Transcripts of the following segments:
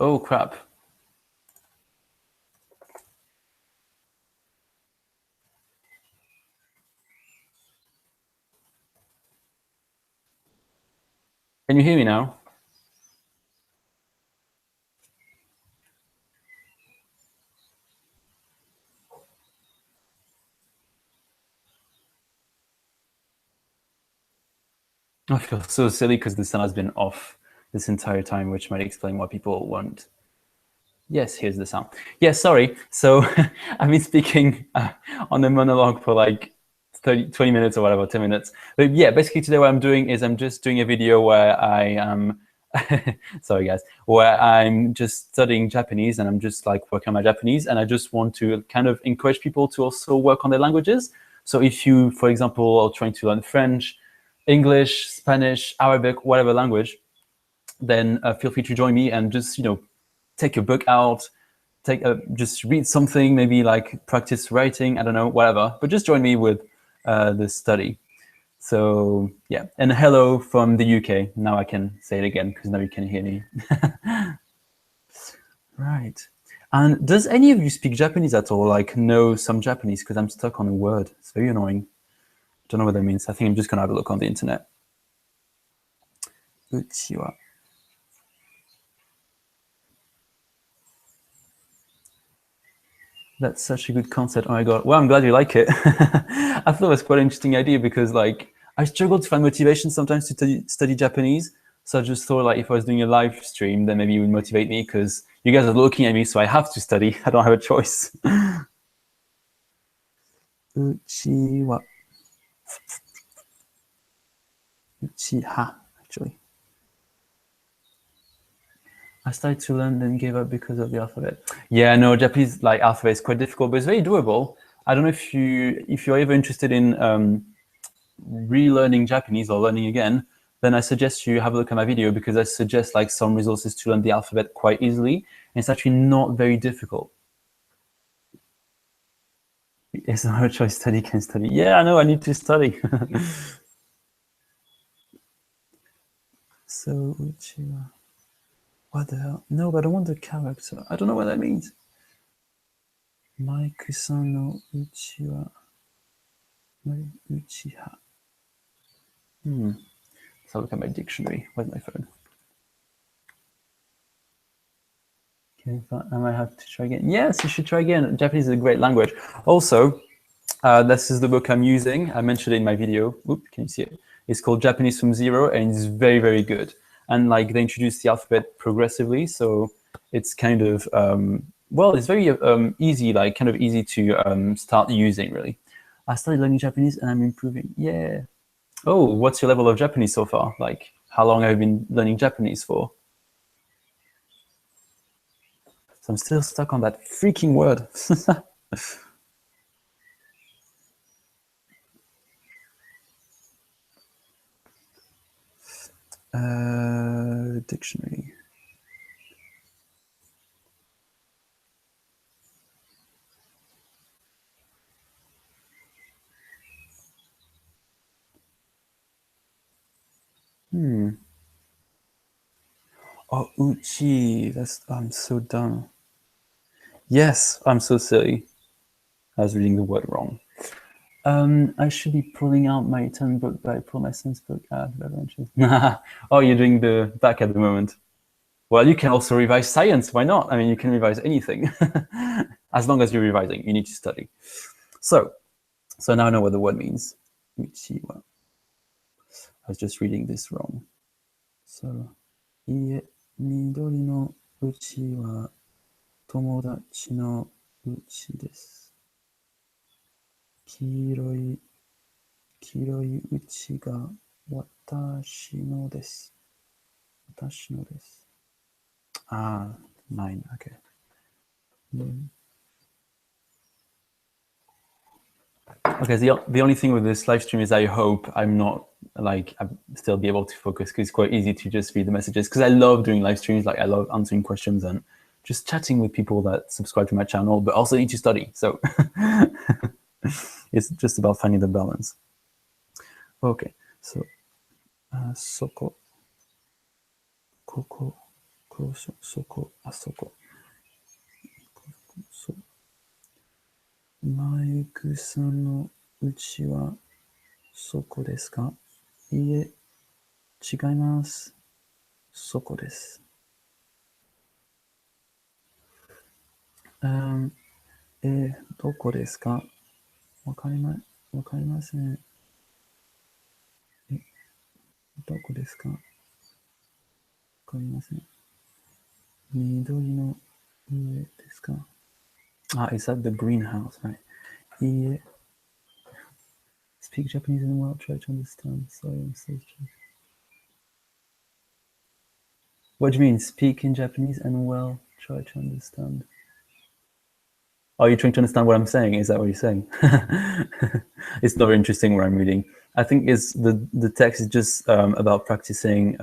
Oh, crap. Can you hear me now? I feel so silly because the sun has been off this entire time, which might explain why people won't. Yes, here's the sound. Yes, sorry. So I've been speaking on a monologue for like 20 minutes or whatever, 10 minutes. But yeah, basically today what I'm doing is I'm just doing a video where I am, sorry guys, where I'm just studying Japanese and I'm just like working on my Japanese, and I just want to kind of encourage people to also work on their languages. So if you, for example, are trying to learn French, English, Spanish, Arabic, whatever language, then feel free to join me and just, take your book out, just read something, maybe like practice writing, I don't know, whatever. But just join me with this study. So yeah, and hello from the UK. Now I can say it again because now you can hear me. Right. And does any of you speak Japanese at all? Like know some Japanese? Because I'm stuck on a word. It's very annoying. Don't know what that means. I think I'm just gonna have a look on the internet. Uchiwa. That's such a good concept. Oh my god. Well, I'm glad you like it. I thought it was quite an interesting idea because like I struggle to find motivation sometimes to study Japanese. So I just thought like if I was doing a live stream, then maybe it would motivate me because you guys are looking at me, so I have to study. I don't have a choice. Uchiwa. Uchiha, actually. I started to learn, then gave up because of the alphabet. Yeah, no, Japanese like alphabet is quite difficult, but it's very doable. I don't know if you're ever interested in relearning Japanese or learning again, then I suggest you have a look at my video because I suggest like some resources to learn the alphabet quite easily. And it's actually not very difficult. It's not a choice, study can study. Yeah, I know, I need to study. So, Uchiwa. What the hell? No, but I don't want the character. I don't know what that means. Maikusan no Uchiwa. Uchiha. Let's look at my dictionary. Where's my phone? Okay, I might have to try again. Yes, you should try again. Japanese is a great language. Also, this is the book I'm using. I mentioned it in my video. Oop, can you see it? It's called Japanese from Zero, and it's very, very good. And like they introduce the alphabet progressively, so it's kind of well, it's very easy, like kind of easy to start using. Really, I started learning Japanese, and I'm improving. Yeah. Oh, what's your level of Japanese so far? Like, how long have you been learning Japanese for? So I'm still stuck on that freaking word. Dictionary. Oh, uchi. I'm so dumb. Yes, I'm so silly. I was reading the word wrong. I should be pulling out my Italian book, but I pull my son's book out of adventures. Oh, you're doing the back at the moment. Well, you can also revise science. Why not? I mean, you can revise anything. As long as you're revising, you need to study. So now I know what the word means. Uchiwa. I was just reading this wrong. So, いえ、緑のうちは友達のうちです。黄色いうちが私のです。私のです。Ah, mine. Okay. Okay, the only thing with this live stream is I hope I'm not like I'll still be able to focus because it's quite easy to just read the messages because I love doing live streams. Like I love answering questions and just chatting with people that subscribe to my channel, but also need to study. So it's just about finding the balance. Okay, so そこ、ここ、soko, asoko. So, Mayu-san no uchi wa soko desu ka? Iie, chigaimasu. Soko desu. どこですか？わかりません。どこですか？わかりません。緑の家ですか？ is that the greenhouse, right? いいえ。Speak Japanese and well, try to understand. Sorry, I'm so strange. What do you mean? Speak in Japanese and well, try to understand. Are you trying to understand what I'm saying? Is that what you're saying? It's not very interesting what I'm reading. I think it's the text is just about practicing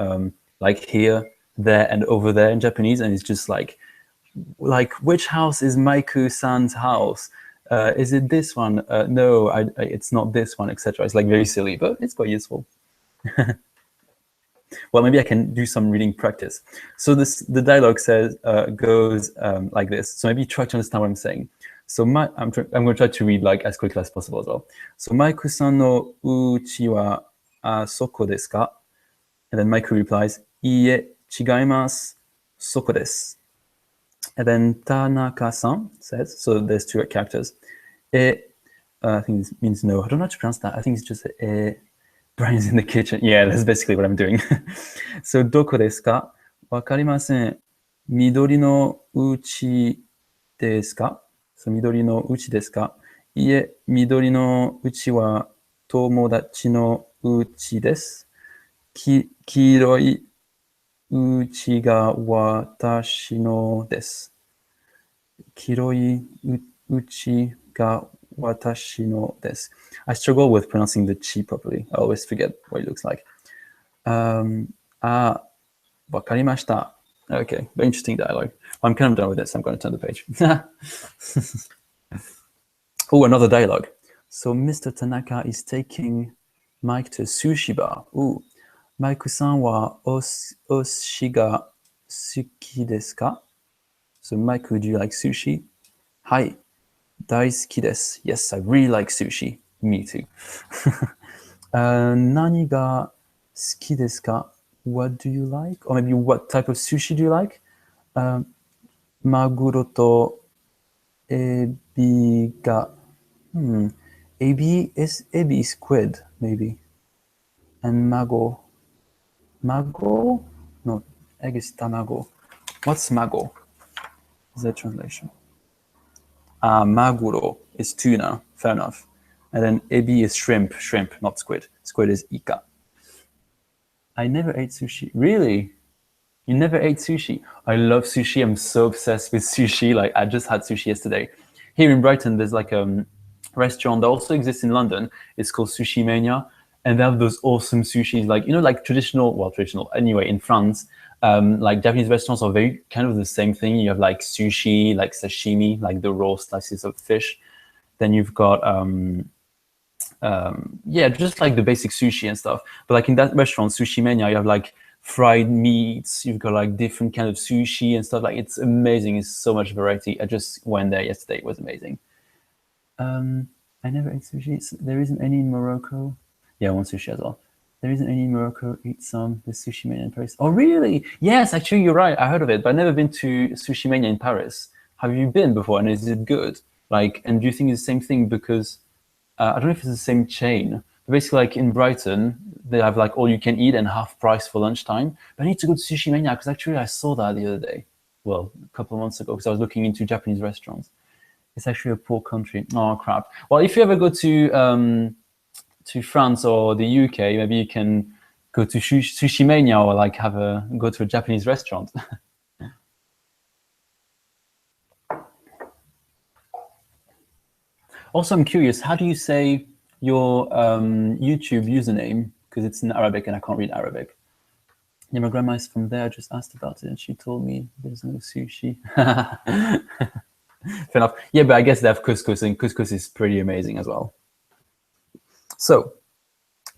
like here, there, and over there in Japanese, and it's just like which house is Maiku-san's house? Is it this one? No, it's not this one, etc. It's like very silly, but it's quite useful. Well, maybe I can do some reading practice. So the dialogue goes like this. So maybe try to understand what I'm saying. So I'm going to try to read like as quickly as possible as well. So Maiku-san no uchi wa soko desu ka? And then Maiku replies, Iie, chigaimasu, soko desu. And then Tanaka-san says, so there's two characters. I think this means no. I don't know how to pronounce that. I think it's just Brian's in the kitchen. Yeah, that's basically what I'm doing. So, どこですか？わかりません。緑の家ですか？ So, 緑の家ですか？いえ、緑の家は友達の家です。黄色い家が私のです。黄色い家が私のです。I struggle with pronouncing the chi properly. I always forget what it looks like. わかりました。Okay, very interesting dialogue. I'm kind of done with this. I'm going to turn the page. Oh, another dialogue. So Mr. Tanaka is taking Mike to a sushi bar. Ooh. Maiku-san wa oshi ga suki desu ka? So Maiku, do you like sushi? Hai, daisuki desu. Yes, I really like sushi. Me too. Nani ga suki desu ka? What do you like? Or maybe what type of sushi do you like? Maguro to ebi ga. Ebi is squid, maybe. And mago. Mago? No, egg is tamago. What's mago? Is that translation? Maguro is tuna. Fair enough. And then ebi is shrimp, not squid. Squid is ika. I never ate sushi. Really? You never ate sushi? I love sushi. I'm so obsessed with sushi. Like, I just had sushi yesterday. Here in Brighton, there's like a restaurant that also exists in London. It's called Sushi Mania. And they have those awesome sushis, like, like traditional, anyway, in France, like Japanese restaurants are very kind of the same thing. You have like sushi, like sashimi, like the raw slices of fish. Then you've got, just like the basic sushi and stuff. But like in that restaurant, Sushi Mania, you have like fried meats, you've got like different kind of sushi and stuff. Like, it's amazing. It's so much variety. I just went there yesterday. It was amazing. I never ate sushi. There isn't any in Morocco. Yeah, I want sushi as well. There isn't any in Morocco. Eat some. There's Sushi Mania in Paris. Oh, really? Yes, actually, you're right. I heard of it, but I've never been to Sushi Mania in Paris. Have you been before? And is it good? Like, and do you think it's the same thing? Because I don't know if it's the same chain. But basically, like in Brighton, they have like all you can eat and half price for lunchtime. But I need to go to Sushi Mania because actually I saw that the other day. Well, a couple of months ago, because I was looking into Japanese restaurants. It's actually a poor country. Oh crap! Well, if you ever go to France or the UK, maybe you can go to Sushi Mania or like go to a Japanese restaurant. Also, I'm curious, how do you say your YouTube username? Because it's in Arabic and I can't read Arabic. Yeah, my grandma is from there. I just asked about it and she told me there's no sushi. Fair enough. Yeah, but I guess they have couscous, and couscous is pretty amazing as well. So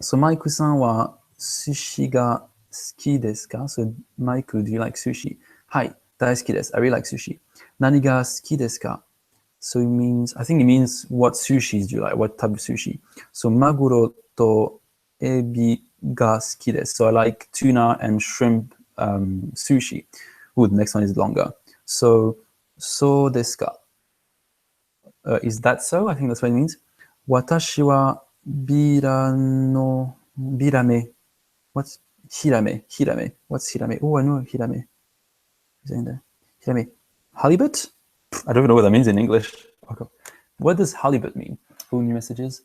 Maiku-san wa sushi ga suki desu ka? So Maiku, do you like sushi? Hai, daisuki desu. I really like sushi. Nani ga suki desu ka? So it means, I think it means what sushis do you like? What type of sushi? So maguro to ebi ga suki desu. So I like tuna and shrimp sushi. Ooh, the next one is longer. So desu ka? Is that so? I think that's what it means. Watashi wa birame. What's hirame? Hirame. What's hirame? Oh, I know hirame. Hirame. Halibut? I don't even know what that means in English. Okay. What does halibut mean? Full new messages.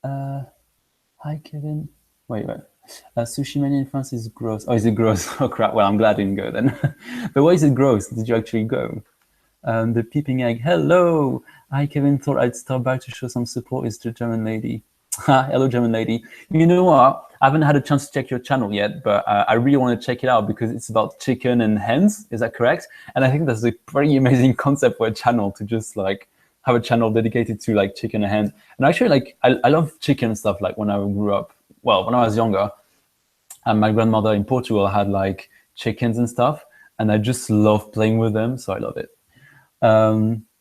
Hi, Kevin. Wait. Sushi menu in France is gross. Oh, is it gross? Oh, crap. Well, I'm glad I didn't go then. But why is it gross? Did you actually go? The peeping egg. Hello. Hi, Kevin. Thought I'd stop by to show some support. It's the German lady. Hello, German lady. You know what? I haven't had a chance to check your channel yet, but I really want to check it out because it's about chicken and hens. Is that correct? And I think that's a pretty amazing concept for a channel to just like have a channel dedicated to like chicken and hens. And actually, like I love chicken stuff. Like when I grew up, well, when I was younger, and my grandmother in Portugal had like chickens and stuff, and I just love playing with them. So I love it.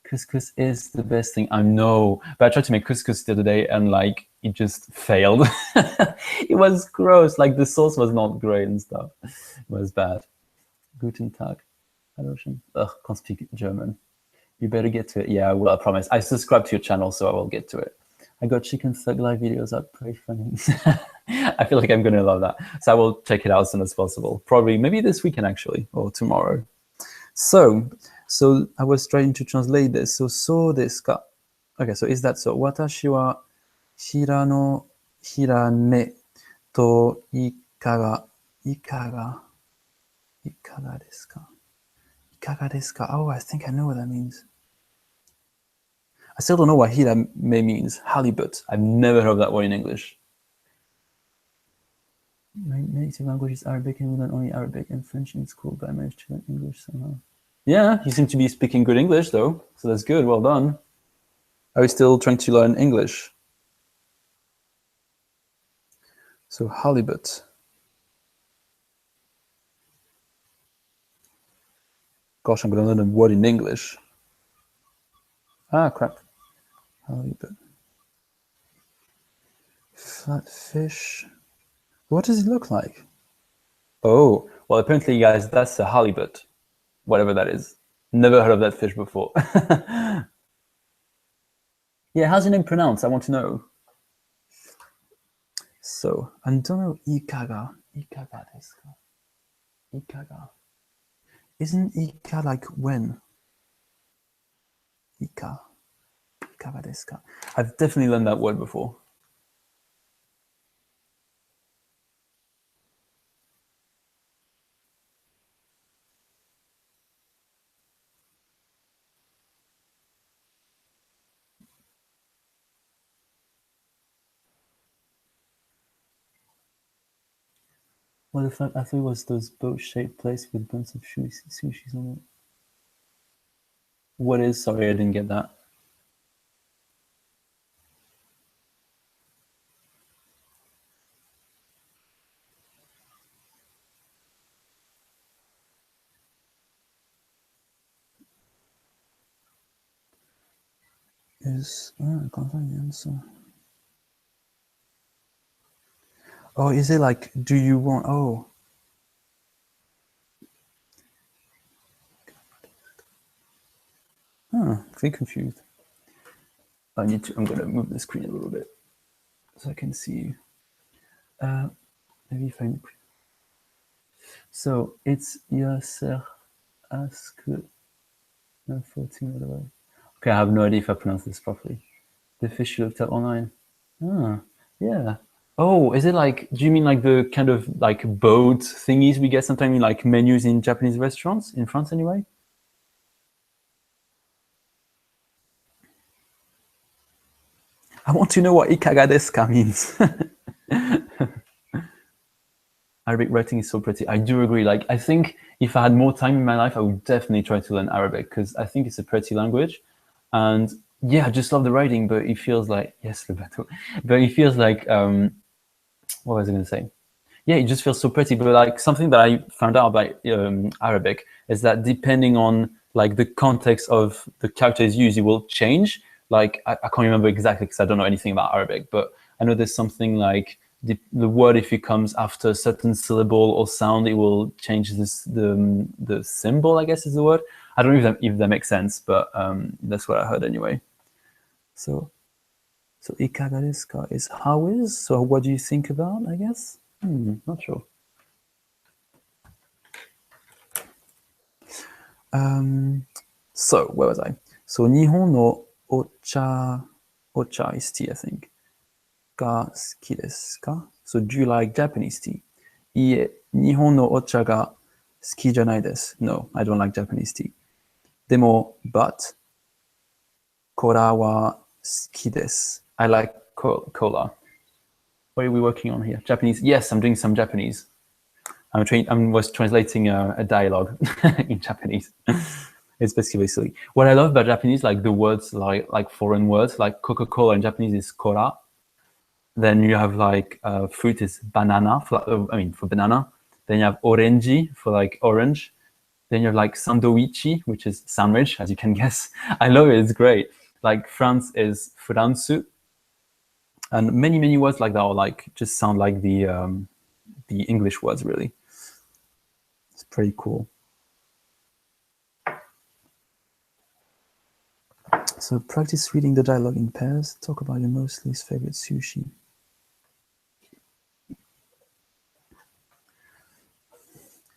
Couscous is the best thing. I know, but I tried to make couscous the other day and like it just failed. It was gross. Like the sauce was not great and stuff. It was bad. Guten Tag. Hello, ugh, can't speak German. You better get to it. Yeah, I will, I promise. I subscribe to your channel, so I will get to it. I got chicken thug live videos up, pretty funny. I feel like I'm gonna love that. So I will check it out as soon as possible. Probably maybe this weekend actually, or tomorrow. So I was trying to translate this. So desu ka? Okay, so is that so? Watashi wa hira no hirame to ikaga desu ka? Ikaga desu ka? Oh, I think I know what that means. I still don't know what hirame means. Halibut. I've never heard of that word in English. My native language is Arabic, and we learn only Arabic and French in school, but I managed to learn English somehow. Yeah, you seem to be speaking good English, though, so that's good. Well done. Are you still trying to learn English? So halibut. Gosh, I'm going to learn a word in English. Ah, crap. Halibut. Flatfish. What does it look like? Oh, well, apparently, guys, that's a halibut. Whatever that is. Never heard of that fish before. Yeah, how's your name pronounced? I want to know. So, I don't know, ikaga. Ikaga desu ka? Ikaga. Isn't ika like when? Ika. Ikaga desu ka? I've definitely learned that word before. What the fuck? I thought it was those boat-shaped plates with bunch of sushis on it. What is? Sorry, I didn't get that. I can't find the answer. Oh, is it like, do you want? Oh. I'm very confused. I'm gonna move the screen a little bit so I can see you. Maybe if I. So it's Yasser Ask 14 whatever. Okay, I have no idea if I pronounced this properly. The fish you looked up online. Yeah. Oh, is it like, do you mean like the kind of like boat thingies we get sometimes in like menus in Japanese restaurants, in France anyway? I want to know what ikaga desu ka means. Arabic writing is so pretty. I do agree. Like, I think if I had more time in my life, I would definitely try to learn Arabic because I think it's a pretty language. And yeah, I just love the writing, but it feels like, yes, Roberto, but it feels like, what was I going to say? Yeah, it just feels so pretty. But like something that I found out about Arabic is that depending on like the context of the characters used, it will change. Like I can't remember exactly because I don't know anything about Arabic, but I know there's something like the word, if it comes after a certain syllable or sound, it will change the symbol, I guess is the word. I don't know if that makes sense, but that's what I heard anyway. So ikaga desu ka is how is. So what do you think about? I guess. Not sure. So where was I? So Nihon no ocha iced tea, I think. Ga suki desu ka? So do you like Japanese tea? Iie, Nihon no ocha ga suki janai desu. No, I don't like Japanese tea. Demo, but Kora wa suki desu. I like cola. What are we working on here? Japanese? Yes, I'm doing some Japanese. I was translating a dialogue in Japanese. It's basically silly. What I love about Japanese, like the words, like foreign words, like Coca-Cola in Japanese is kora. Then you have like fruit is banana. For banana. Then you have orange for like orange. Then you have like sandoichi, which is sandwich, as you can guess. I love it. It's great. Like France is fransu, and many words like that are like just sound like the English words. Really, it's pretty cool. So practice reading the dialogue in pairs. Talk about your most least favorite sushi.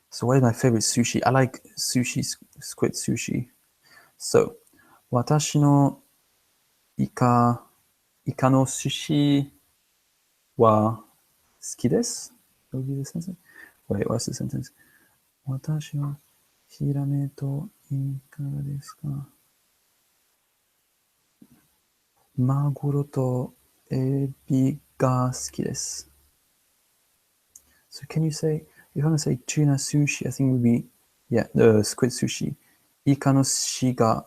So what is my favorite sushi? I like sushi, squid sushi. So, watashi no ika no sushi wa suki desu? That would be the sentence. Wait, what's the sentence? Watashi wa hirame to ikaga desu ka? Maguro to ebi ga suki desu. So can you say, if I want to say tuna sushi, I think it would be, yeah, the squid sushi. Ika no sushi ga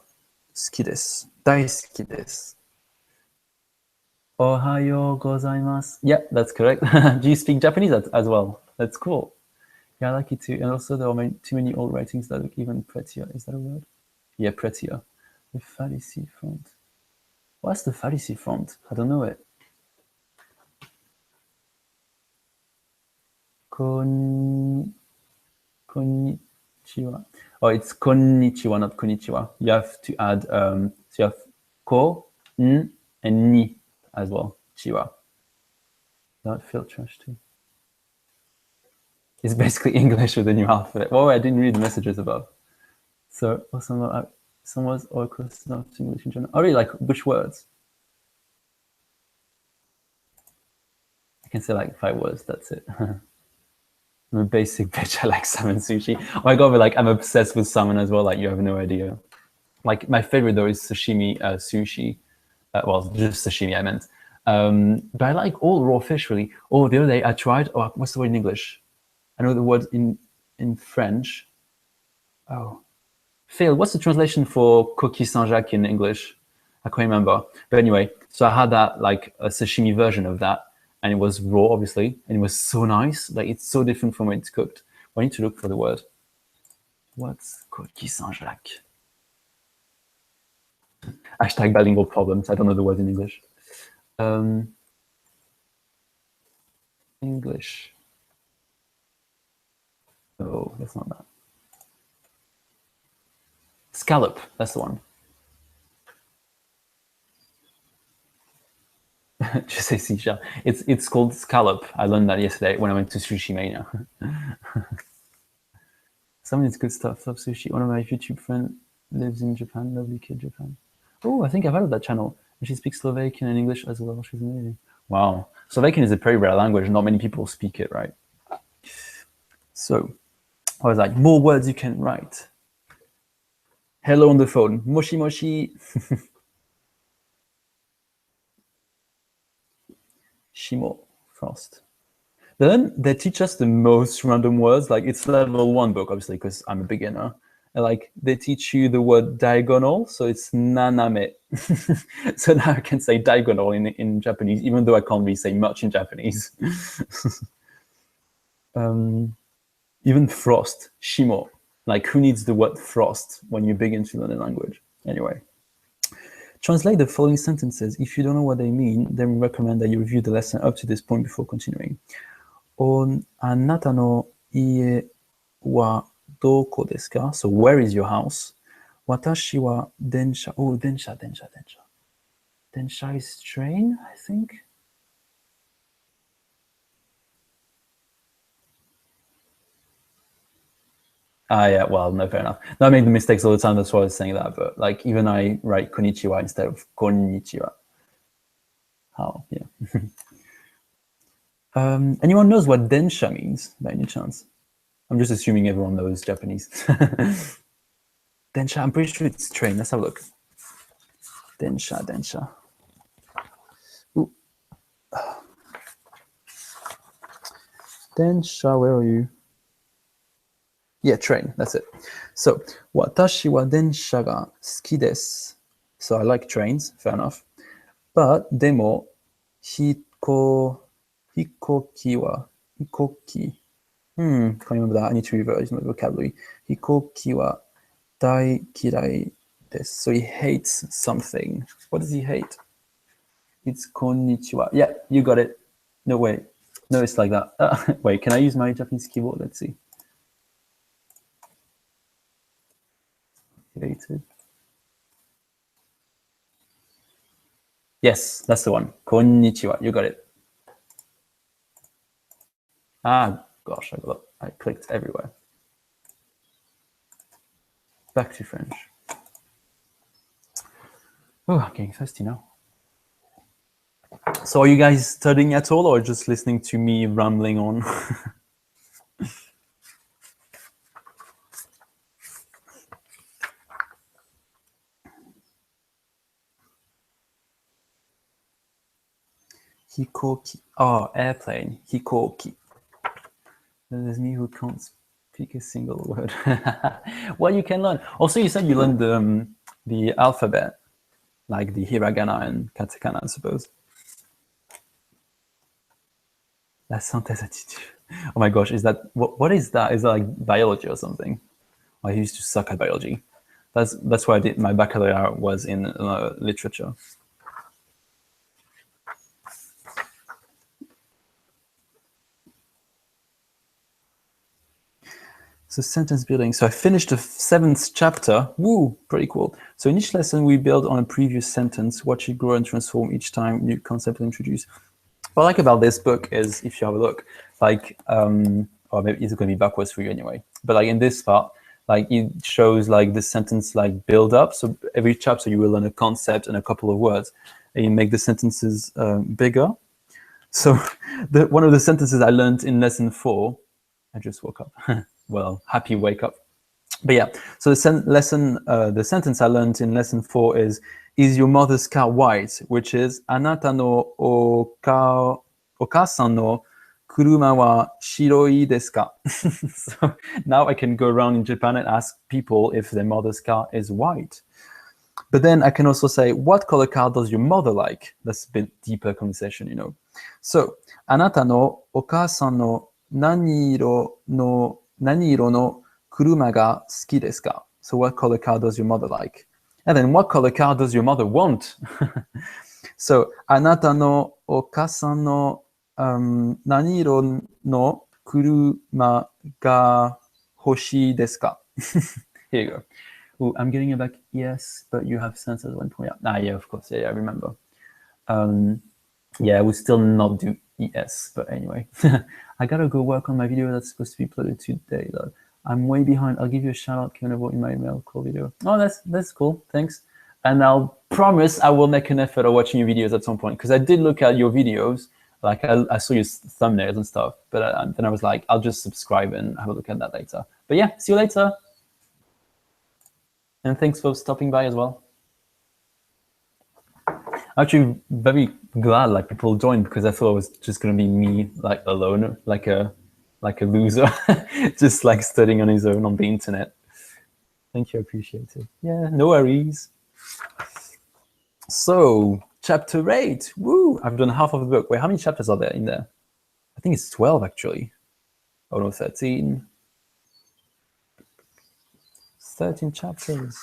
suki desu. Daisuki desu. Ohayo gozaimasu. Yeah, that's correct. Do you speak Japanese as well? That's cool. Yeah, I like it too. And also there are too many old writings that look even prettier. Is that a word? Yeah, prettier. The Pharisee font. What's the Pharisee font? I don't know it. Konnichiwa. Oh, it's konnichiwa, not konnichiwa. You have to add, so you have ko, n, and ni as well. Chiwa. That feel trash too. It's basically English with a new alphabet. Oh, I didn't read the messages above. So, some words or close enough to English in general. Oh, really? Like which words? I can say like 5 words. That's it. I'm a basic bitch. I like salmon sushi. Oh my god, but like I'm obsessed with salmon as well. Like you have no idea. Like my favorite though is sashimi sushi. Well, just sashimi I meant. But I like all raw fish really. Oh, the other day I tried. Oh, what's the word in English? I know the word in French. Oh, Phil, what's the translation for coquille Saint-Jacques in English? I can't remember. But anyway, so I had that like a sashimi version of that, and it was raw, obviously, and it was so nice. Like it's so different from when it's cooked. I need to look for the word. What's coquille Saint-Jacques? Hashtag bilingual problems. I don't know the word in English. English. Oh, that's not that. Scallop. That's the one. Just say seashell. It's called scallop. I learned that yesterday when I went to Sushi Mania. Some of it's good stuff. Love sushi. One of my YouTube friends lives in Japan. Lovely kid, Japan. Oh, I think I've heard of that channel. And she speaks Slovakian and English as well. She's amazing. Wow. Slovakian is a very rare language. Not many people speak it, right? So I was like, more words you can write. Hello on the phone. Moshi moshi. Shimo. Frost. Then they teach us the most random words. Like it's level 1 book, obviously, because I'm a beginner. And like they teach you the word diagonal, so it's naname. So now I can say diagonal in Japanese, even though I can't really say much in Japanese. Even frost, shimo. Like, who needs the word frost when you begin to learn a language? Anyway. Translate the following sentences. If you don't know what they mean, then we recommend that you review the lesson up to this point before continuing. Anata no ie wa doko desu ka? So where is your house? Watashi wa densha. Oh, densha. Densha is train, I think. Yeah, well, no, fair enough. No, I make the mistakes all the time, that's why I was saying that. But like, even I write konnichiwa instead of konnichiwa. How? Yeah. Anyone knows what densha means by any chance? I'm just assuming everyone knows Japanese. Densha, I'm pretty sure it's train. Let's have a look. Densha. Ooh. Densha, where are you? Yeah, train, that's it. So, watashi wa densha ga suki desu. So I like trains, fair enough. But, demo, hikoki. Can't remember that. I need to revise my vocabulary. Hikoki wa dai kirai desu. So he hates something. What does he hate? It's konnichiwa. Yeah, you got it. No, wait. No, it's like that. Wait, can I use my Japanese keyboard? Let's see. Hated. Yes, that's the one. Konnichiwa. You got it. Ah, gosh, I clicked everywhere. Back to French. Oh, I'm getting thirsty now. So are you guys studying at all or just listening to me rambling on? Hikoki. Oh, airplane. Hikoki. There's me who can't speak a single word. Well, you can learn. Also, you said you learned the alphabet, like the hiragana and katakana, I suppose. La synthèse attitude. Oh my gosh, is that what is that? Is that like biology or something? I used to suck at biology. That's why I did my baccalaureate was in literature. So sentence building. So I finished the 7th chapter. Woo, pretty cool. So in each lesson, we build on a previous sentence, watch it grow and transform each time new concept introduced. What I like about this book is, if you have a look, like, or maybe it's going to be backwards for you anyway. But like in this part, like it shows like the sentence like build up. So every chapter you will learn a concept and a couple of words, and you make the sentences bigger. So one of the sentences I learned in lesson 4, I just woke up. Well, happy wake up. But yeah, so the sentence I learned in lesson 4 is your mother's car white? Which is, anata no okasan no kuruma wa shiroi desu ka? So now I can go around in Japan and ask people if their mother's car is white. But then I can also say, what color car does your mother like? That's a bit deeper conversation, you know. So, anata no okasan no naniro no kuruma ga suki desu ka? So what color car does your mother like? And then what color car does your mother want? So, anata no okasan no naniro no kuruma ga hoshii desu ka? Here you go. Ooh, I'm getting it back. Yes, but you have sensors 1.0. Yeah, of course. Yeah, I remember. Yeah, we still not do ES, but anyway. I gotta go work on my video that's supposed to be uploaded today, though. I'm way behind. I'll give you a shout out, Kevin, about in my email call video. Oh, that's cool. Thanks. And I'll promise I will make an effort of watching your videos at some point, because I did look at your videos. Like I saw your thumbnails and stuff, but then I was like, I'll just subscribe and have a look at that later. But yeah, see you later. And thanks for stopping by as well. Actually, very glad like people joined, because I thought it was just gonna be me like alone, like a loser, just like studying on his own on the internet. Thank you, I appreciate it. Yeah, no worries. So chapter 8. Woo! I've done half of the book. Wait, how many chapters are there in there? I think it's 12 actually. Oh no, 13. 13 chapters.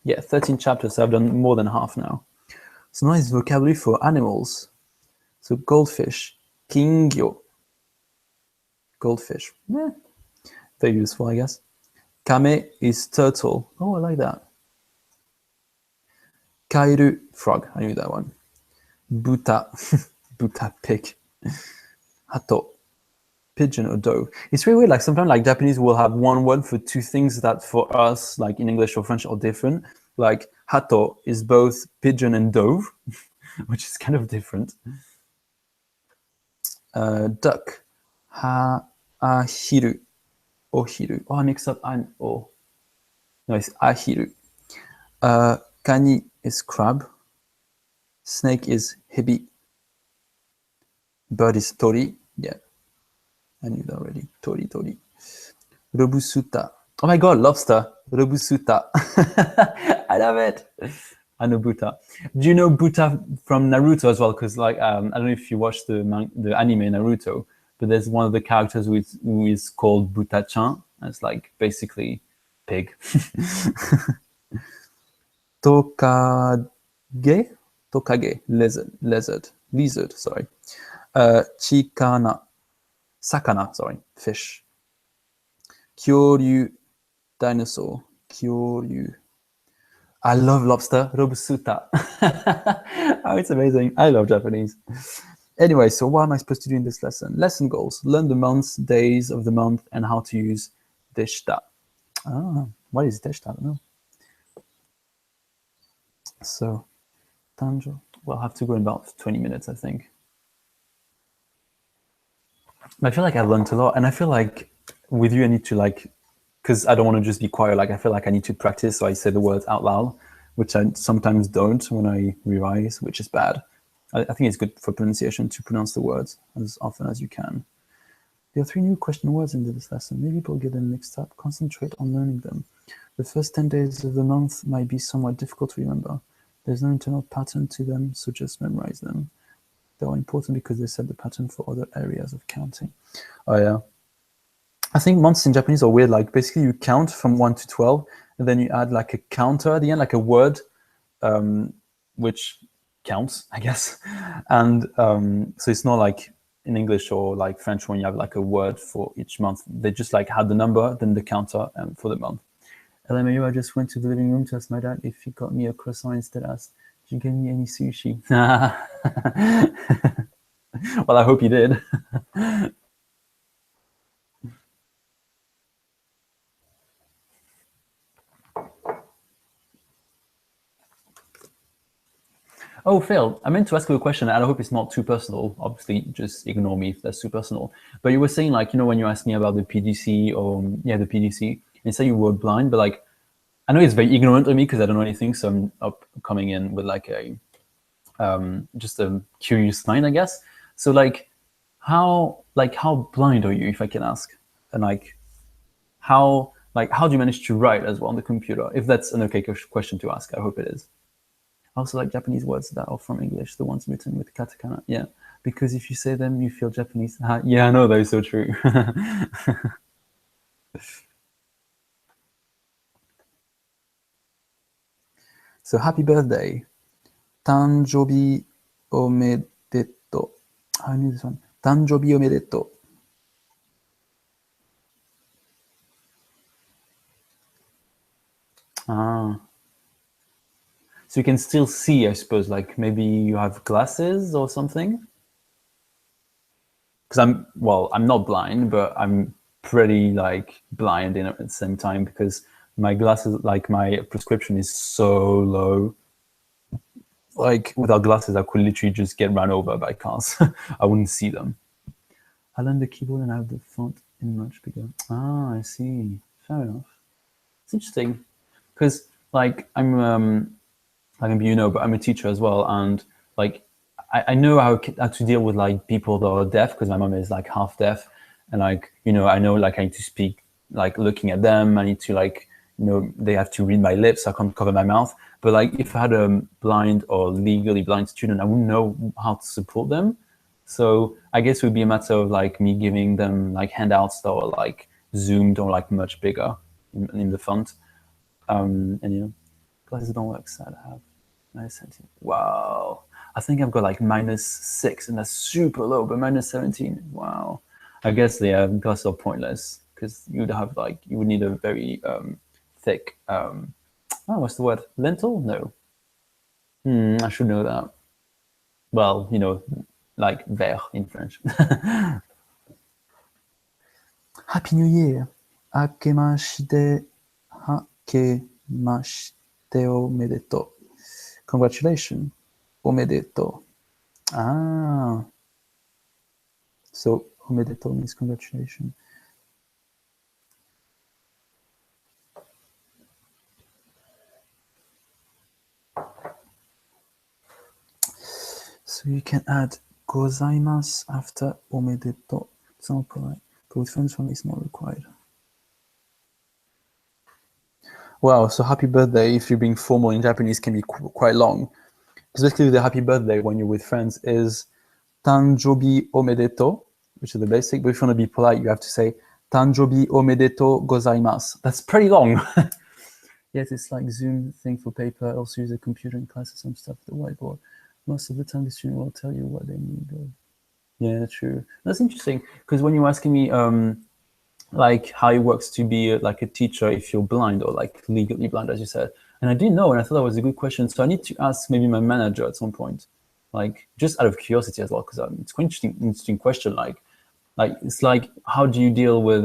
Yeah, 13 chapters. So I've done more than half now. So nice vocabulary for animals. So goldfish, kingyo. Goldfish. Yeah, very useful, I guess. Kame is turtle. Oh, I like that. Kairu, frog. I knew that one. Buta, buta, pig. Hato, pigeon or dove. It's really weird. Like sometimes, like Japanese will have one word for two things that for us, like in English or French, are different. Like hato is both pigeon and dove, which is kind of different. Duck, ahiru, ohiru. Oh, I mix up an o. No, it's ahiru. Kani is crab. Snake is hebi. Bird is tori. Yeah, I knew that already. Tori, tori. Robusuta. Oh my god, lobster. Robusuta. I love it. I know Buta. Do you know Buta from Naruto as well? Because like I don't know if you watched the anime Naruto, but there's one of the characters who is called Buta-chan. It's like basically pig. Tokage, tokage, lizard. Sorry. Chikana, sakana. Sorry, fish. Kyoryu, dinosaur. Kyoryu. I love lobster, robusuta. Oh, it's amazing. I love Japanese. Anyway, so what am I supposed to do in this lesson? Lesson goals. Learn the months, days of the month, and how to use deshita. Ah, what is deshita? I don't know. So, Tanjo. We'll have to go in about 20 minutes, I think. I feel like I've learned a lot, and I feel like with you, I need to like, because I don't want to just be quiet. Like I feel like I need to practice, so I say the words out loud, which I sometimes don't when I revise, which is bad. I think it's good for pronunciation to pronounce the words as often as you can. There are 3 new question words in this lesson. Maybe people get them mixed up. Concentrate on learning them. The first 10 days of the month might be somewhat difficult to remember. There's no internal pattern to them, so just memorize them. They are important because they set the pattern for other areas of counting. Oh yeah. I think months in Japanese are weird. Like basically you count from 1 to 12, and then you add like a counter at the end, like a word, which counts, I guess. And so it's not like in English or like French when you have like a word for each month. They just like had the number, then the counter for the month. LMAU, I just went to the living room to ask my dad if he got me a croissant instead. Asked, did you get me any sushi? Well, I hope you did. Oh, Phil, I meant to ask you a question, and I hope it's not too personal. Obviously, just ignore me if that's too personal. But you were saying, like, you know, when you asked me about the PDC or, yeah, the PDC, and say you were blind, but like, I know it's very ignorant of me because I don't know anything. So I'm coming in with like a, just a curious mind, I guess. So like, how blind are you, if I can ask? And like, how do you manage to write as well on the computer? If that's an okay question to ask, I hope it is. I also like Japanese words that are from English, the ones written with katakana. Yeah, because if you say them, you feel Japanese. Yeah, I know, that is so true. So happy birthday. Tanjobi omedeto. I knew this one. Tanjobi omedeto. Ah. So you can still see, I suppose, like maybe you have glasses or something? Because I'm not blind, but I'm pretty like blind at the same time because my glasses, like my prescription is so low. Like without glasses, I could literally just get run over by cars. I wouldn't see them. I learned the keyboard and I have the font in much bigger. Ah, I see. Fair enough. It's interesting because like but I'm a teacher as well, and like I know how to deal with like people that are deaf because my mom is like half deaf, and like I know like I need to speak like looking at them. I need to like they have to read my lips. So I can't cover my mouth. But like if I had a blind or legally blind student, I wouldn't know how to support them. So I guess it would be a matter of like me giving them like handouts that are like zoomed or like much bigger in the font. And glasses don't work, sad I have. -17. Wow. I think I've got like -6, and that's super low, but -17. Wow. I guess the glasses are pointless because you would need a very thick. What's the word? Lentil? No. I should know that. Well, like vert in French. Happy New Year. Hakemashite omedetou. Congratulations. Omedetou. Ah. So omedetou means congratulations. So you can add gozaimasu after omedetou. It's not polite, but with friends family it's not required. Wow, so happy birthday, if you're being formal in Japanese, can be quite long. Because basically the happy birthday when you're with friends is Tanjobi omedetou, which is the basic, but if you want to be polite, you have to say Tanjobi omedetou gozaimasu. That's pretty long. Yes, it's like Zoom thing for paper. I also use a computer in class or some stuff, the whiteboard. Most of the time the student will tell you what they need. Yeah, true. That's interesting, because when you're asking me like how it works to be like a teacher if you're blind or like legally blind, as you said, and I didn't know, and I thought that was a good question. So I need to ask maybe my manager at some point, like just out of curiosity as well, because it's quite interesting question. Like it's like, how do you deal with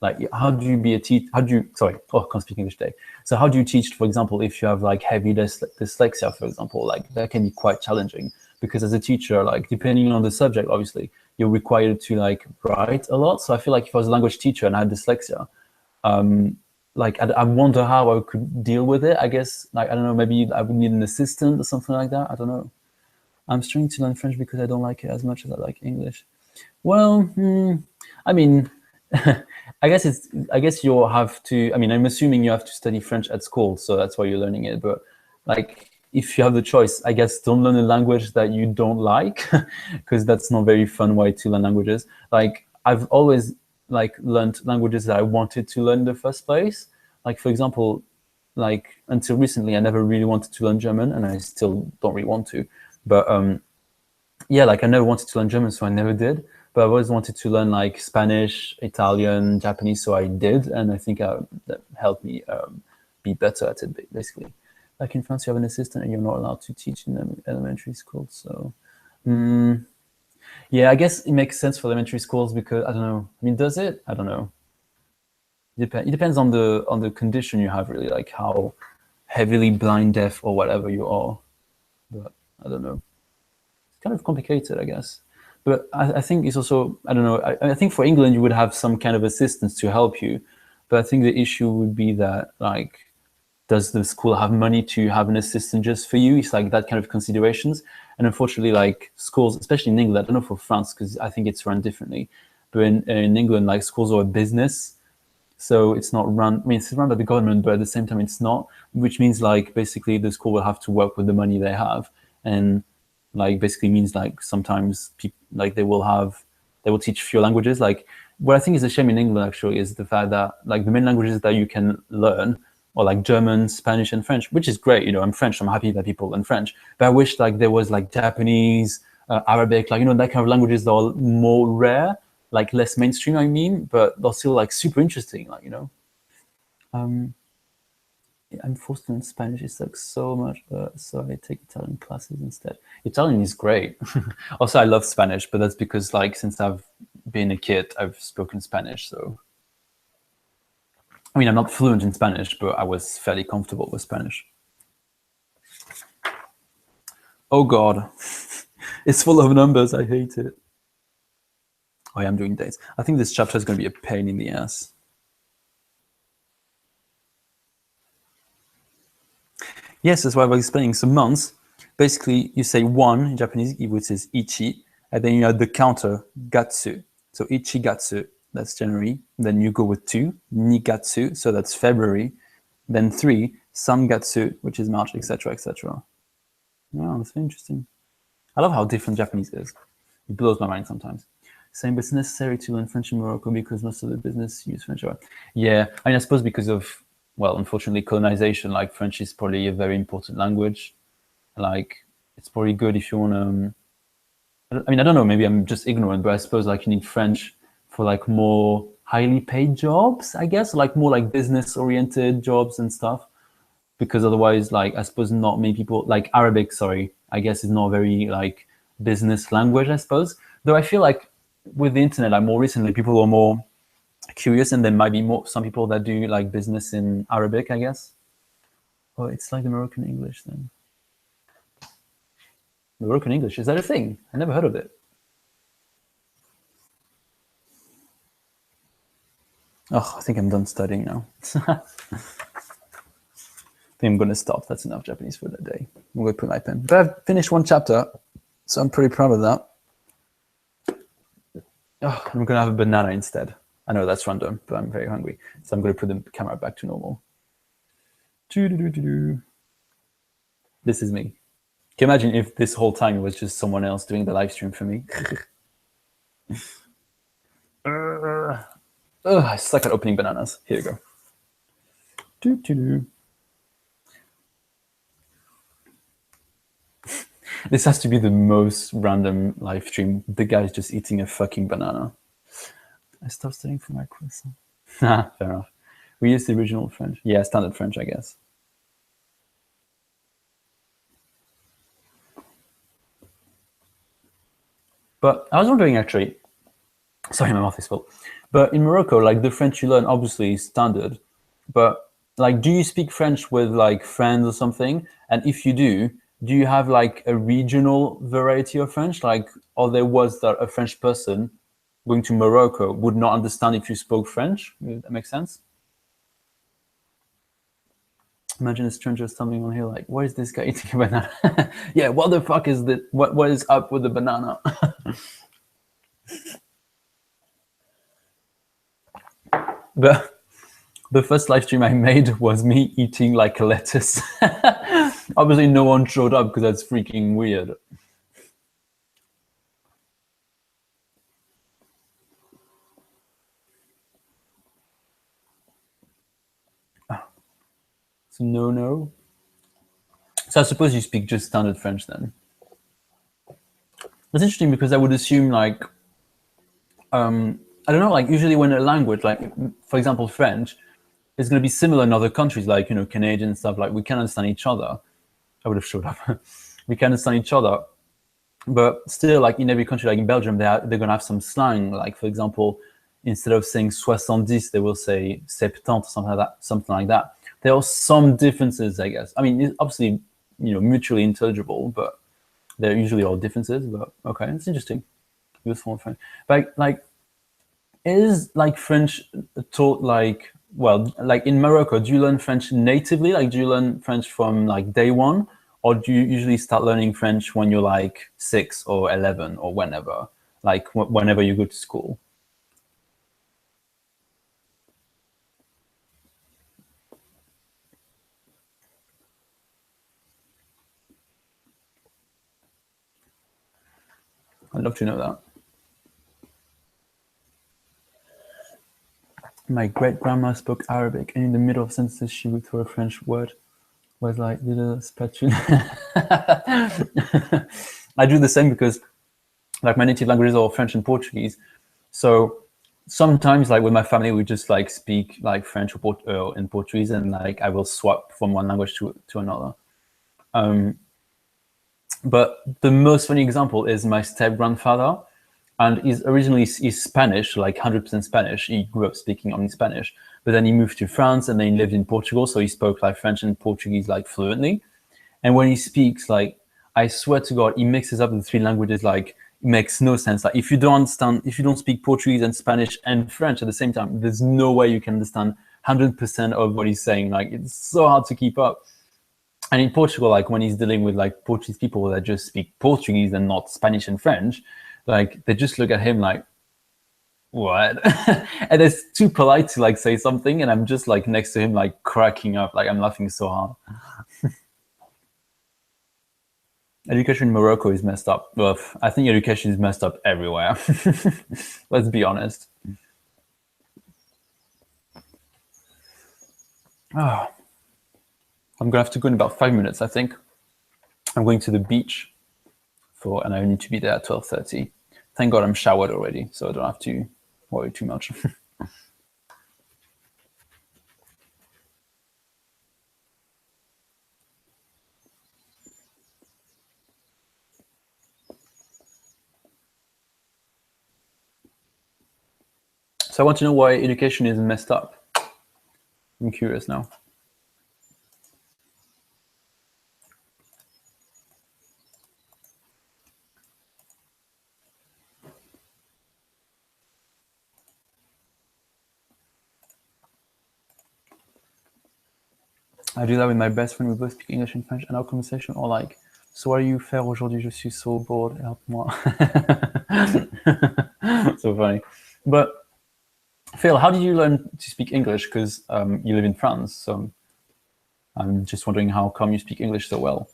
like how do you be a teacher? Sorry, I can't speak English today. So how do you teach, for example, if you have like heavy dyslexia, for example? Like that can be quite challenging, because as a teacher, like depending on the subject, obviously you're required to like write a lot. So I feel like if I was a language teacher and I had dyslexia, like I wonder how I could deal with it. I guess, like, I don't know, maybe I would need an assistant or something like that. I don't know. I'm starting to learn French because I don't like it as much as I like English. Well, I mean, I guess you'll have to. I mean, I'm assuming you have to study French at school, so that's why you're learning it. But like, if you have the choice, I guess don't learn a language that you don't like, because that's not very fun way to learn languages. Like, I've always like learned languages that I wanted to learn in the first place. Like, for example, like until recently, I never really wanted to learn German, and I still don't really want to. But yeah, like I never wanted to learn German, so I never did. But I always wanted to learn like Spanish, Italian, Japanese, so I did, and I think that helped me be better at it, basically. Like in France, you have an assistant, and you're not allowed to teach in elementary school. So, yeah, I guess it makes sense for elementary schools, because I don't know. I mean, does it? I don't know. It depends on the condition you have, really, like how heavily blind, deaf, or whatever you are. But I don't know. Kind of complicated, I guess. But I think it's also, I don't know, I think for England, you would have some kind of assistance to help you. But I think the issue would be that, like, does the school have money to have an assistant just for you? It's like that kind of considerations. And unfortunately, like schools, especially in England, I don't know for France, because I think it's run differently. But in England, like schools are a business. So it's not run, I mean, it's run by the government, but at the same time, it's not, which means like basically the school will have to work with the money they have. And like basically means like sometimes people like they will teach fewer languages. Like what I think is a shame in England actually is the fact that like the main languages that you can learn are like German, Spanish, and French, which is great. I'm French. I'm happy that people learn French, but I wish like there was like Japanese, Arabic, like that kind of languages that are more rare, like less mainstream. I mean, but they're still like super interesting. Like Um, I'm forced to learn Spanish. It sucks so much, so I take Italian classes instead. Italian is great. Also, I love Spanish, but that's because, like, since I've been a kid, I've spoken Spanish. So, I mean, I'm not fluent in Spanish, but I was fairly comfortable with Spanish. Oh God, it's full of numbers. I hate it. Oh, yeah, I'm doing dates. I think this chapter is going to be a pain in the ass. Yes, that's what I was explaining. So months, basically, you say one in Japanese, which is ichi, and then you add the counter gatsu. So ichi gatsu, that's January. Then you go with two, nigatsu, so that's February. Then three, sangatsu, which is March, etc., etc. Wow, that's very interesting. I love how different Japanese is. It blows my mind sometimes. Same, but it's necessary to learn French in Morocco because most of the business use French. Yeah, I mean, I suppose because of, well, unfortunately, colonization, like French is probably a very important language. Like, it's probably good if you want to. I mean, I don't know, maybe I'm just ignorant, but I suppose like you need French for like more highly paid jobs, I guess, like more like business oriented jobs and stuff. Because otherwise, like, I suppose not many people, like Arabic, sorry, I guess is not a very like business language, I suppose. Though I feel like with the internet, like more recently, people are more curious and there might be more, some people that do like business in Arabic, I guess. Oh, it's like the Moroccan English then. Moroccan English, is that a thing? I never heard of it. Oh, I think I'm done studying now. I think I'm going to stop. That's enough Japanese for the day. I'm going to put my pen. But I've finished one chapter, so I'm pretty proud of that. Oh, I'm going to have a banana instead. I know that's random, but I'm very hungry. So I'm going to put the camera back to normal. This is me. Can you imagine if this whole time it was just someone else doing the live stream for me? I suck at opening bananas. Here you go. This has to be the most random live stream. The guy's just eating a fucking banana. I stopped studying for my croissant. Fair enough. We used the original French. Yeah, standard French, I guess. But I was wondering actually, sorry, my mouth is full. But in Morocco, like the French you learn obviously is standard. But like, do you speak French with like friends or something? And if you do you have like a regional variety of French? Like, or there was that a French person going to Morocco would not understand if you spoke French? If that makes sense? Imagine a stranger stumbling on here like, why is this guy eating a banana? Yeah, what the fuck is that? What is up with the banana? But the first live stream I made was me eating like a lettuce. Obviously, no one showed up because that's freaking weird. So no. So I suppose you speak just standard French then. That's interesting because I would assume like, I don't know, like usually when a language, like for example, French, is going to be similar in other countries, like, you know, Canadian and stuff, like we can understand each other. I would have showed up. We can understand each other. But still, like in every country, like in Belgium, they're going to have some slang. Like, for example, instead of saying 70, they will say 70 or something like that. There are some differences, I guess. I mean, it's obviously, you know, mutually intelligible, but there usually are differences. But okay, it's interesting. Useful French. But like, is like French taught like, well, like in Morocco, do you learn French natively? Like, do you learn French from like day one? Or do you usually start learning French when you're like 6 or 11 or whenever? Like whenever you go to school? I'd love to know that. My great grandma spoke Arabic, and in the middle of sentences, she would throw a French word. Was like little spatula. I do the same because, like, my native languages are French and Portuguese. So sometimes, like with my family, we just like speak like French or in Portuguese, and like I will swap from one language to another. But the most funny example is my step grandfather, and he's Spanish, like 100% Spanish. He grew up speaking only Spanish, but then he moved to France and then he lived in Portugal, so he spoke like French and Portuguese like fluently. And when he speaks, like I swear to God, he mixes up the three languages like it makes no sense. Like if you don't speak Portuguese and Spanish and French at the same time, there's no way you can understand 100% of what he's saying. Like it's so hard to keep up. And in Portugal, like when he's dealing with like Portuguese people that just speak Portuguese and not Spanish and French, like they just look at him like, what? And it's too polite to like say something, and I'm just like next to him like cracking up, like I'm laughing so hard. Education in Morocco is messed up. Well, I think education is messed up everywhere. Let's be honest. Oh, I'm gonna have to go in about 5 minutes. I think I'm going to the beach and I need to be there at 12:30. Thank God I'm showered already, so I don't have to worry too much. So I want to know why education is messed up. I'm curious now. I do that with my best friend. We both speak English and French, and our conversation are like, "So what do you faire aujourd'hui? Je suis so bored. Help-moi." So funny. But Phil, how did you learn to speak English? Because you live in France, so I'm just wondering how come you speak English so well.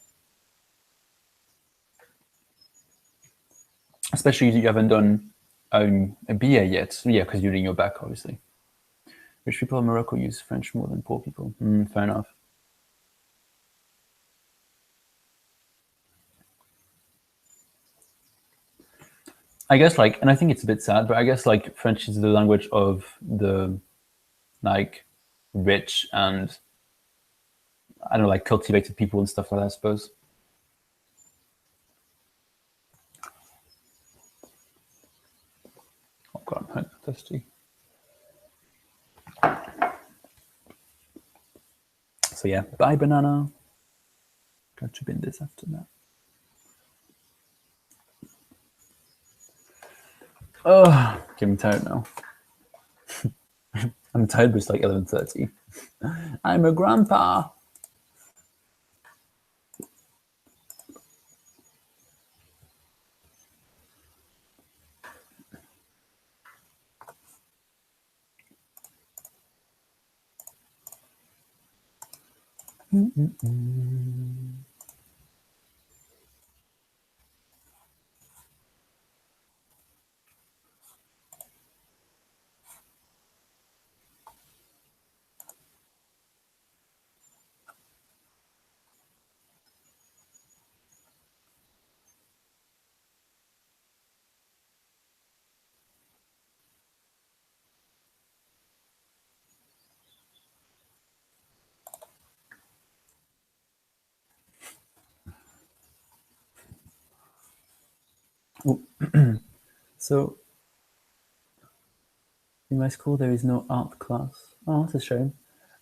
Especially you haven't done a BA yet. Yeah, because you're doing your back, obviously. Rich people in Morocco use French more than poor people. Fair enough. I guess and I think it's a bit sad, but I guess French is the language of the like rich and I don't know, cultivated people and stuff like that, I suppose. Oh god, I'm thirsty. So yeah, bye banana. Got to bin this after that. Oh, getting tired now. I'm tired, but it's like 11:30. I'm a grandpa. So in my school, there is no art class. Oh, that's a shame.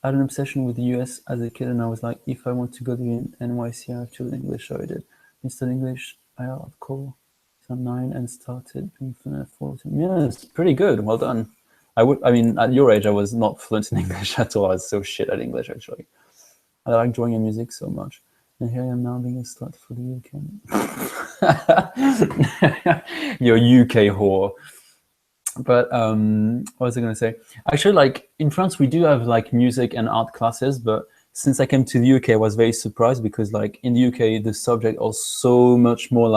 I had an obsession with the US as a kid, and I was like, if I want to go to NYC, I have to learn English. So I did. Instead English, I hardcore. So 9 and started being fluent at 14. Yeah, it's pretty good. Well done. I mean, at your age, I was not fluent in English at all. I was so shit at English, actually. I like drawing and music so much. And here I am now being a slut for the UK. You're UK whore. But what was I going to say? Actually, in France, we do have music and art classes. But since I came to the UK, I was very surprised because in the UK, the subjects are so much more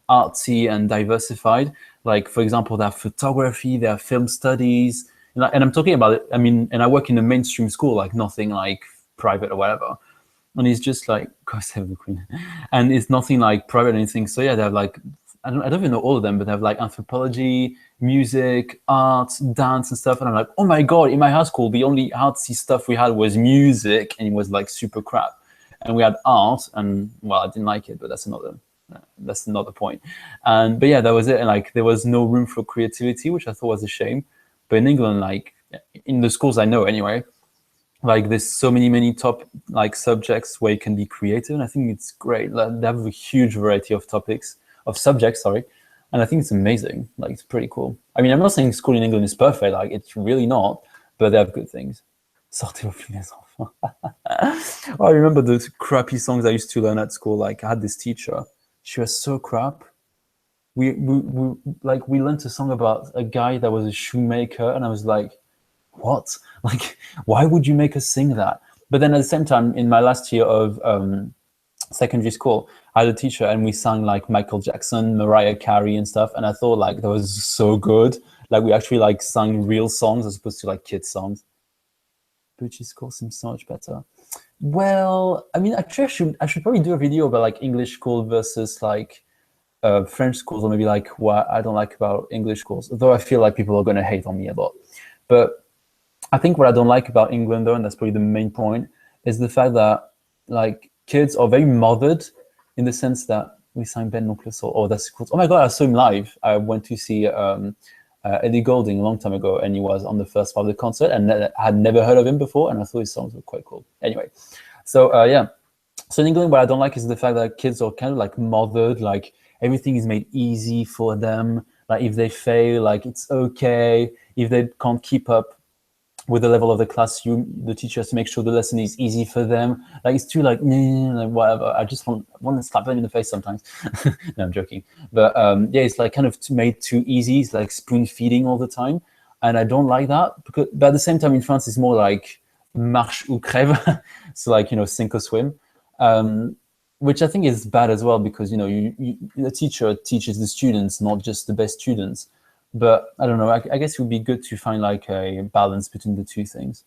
artsy and diversified. Like, for example, they have photography, they have film studies. And I'm talking about it. I mean, and I work in a mainstream school, nothing private or whatever. And it's just God save the Queen. And it's nothing private or anything. So yeah, they have I don't even know all of them, but they have anthropology, music, art, dance, and stuff. And I'm like, oh my god! In my high school, the only artsy stuff we had was music, and it was super crap. And we had art, and well, I didn't like it, but that's another point. But yeah, that was it. And there was no room for creativity, which I thought was a shame. But in England, in the schools I know anyway, there's so many top subjects where you can be creative, and I think it's great. They have a huge variety of subjects, sorry, and I think it's amazing. It's pretty cool. I mean, I'm not saying school in England is perfect, it's really not, but they have good things. Sortez vos filets, enfants. Oh, I remember the crappy songs I used to learn at school. I had this teacher, she was so crap. We learned a song about a guy that was a shoemaker, and I was like, what? Why would you make us sing that? But then at the same time, in my last year of secondary school, I had a teacher and we sang like Michael Jackson, Mariah Carey and stuff. And I thought like that was so good. Like we actually like sang real songs as opposed to like kids songs. British school seems so much better. Well, I mean, actually, I should probably do a video about like English school versus like French schools, or maybe like what I don't like about English schools. Though I feel like people are going to hate on me a lot. But I think what I don't like about England, though, and that's probably the main point, is the fact that like kids are very mothered in the sense that we sang Ben L'Oncle Soul. Oh, that's cool. Oh my God, I saw him live. I went to see Eddie Goulding a long time ago, and he was on the first part of the concert, and I had never heard of him before, and I thought his songs were quite cool. Anyway, so yeah. So in England, what I don't like is the fact that kids are kind of like mothered, like everything is made easy for them. Like if they fail, like it's okay. If they can't keep up with the level of the class, the teacher has to make sure the lesson is easy for them. Like it's too like, like whatever. I just want to slap them in the face sometimes. No, I'm joking. But yeah, it's like kind of made too easy. It's like spoon feeding all the time, and I don't like that. But at the same time, in France, it's more like marche ou crève, so like sink or swim. Which I think is bad as well because the teacher teaches the students, not just the best students. But I don't know. I guess it would be good to find like a balance between the two things.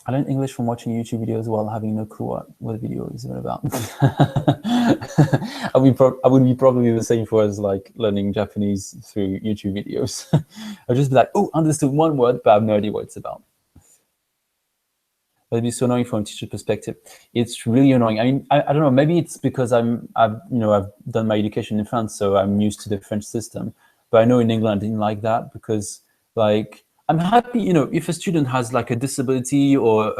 I learned English from watching YouTube videos while having no clue what the video is about. I would be probably the same for us, like learning Japanese through YouTube videos. I'd just be like, oh, understood one word, but I have no idea what it's about. It'd be so annoying from a teacher perspective. It's really annoying. I mean, I don't know. Maybe it's because I've done my education in France, so I'm used to the French system. But I know in England I didn't like that because, like, I'm happy, if a student has like a disability or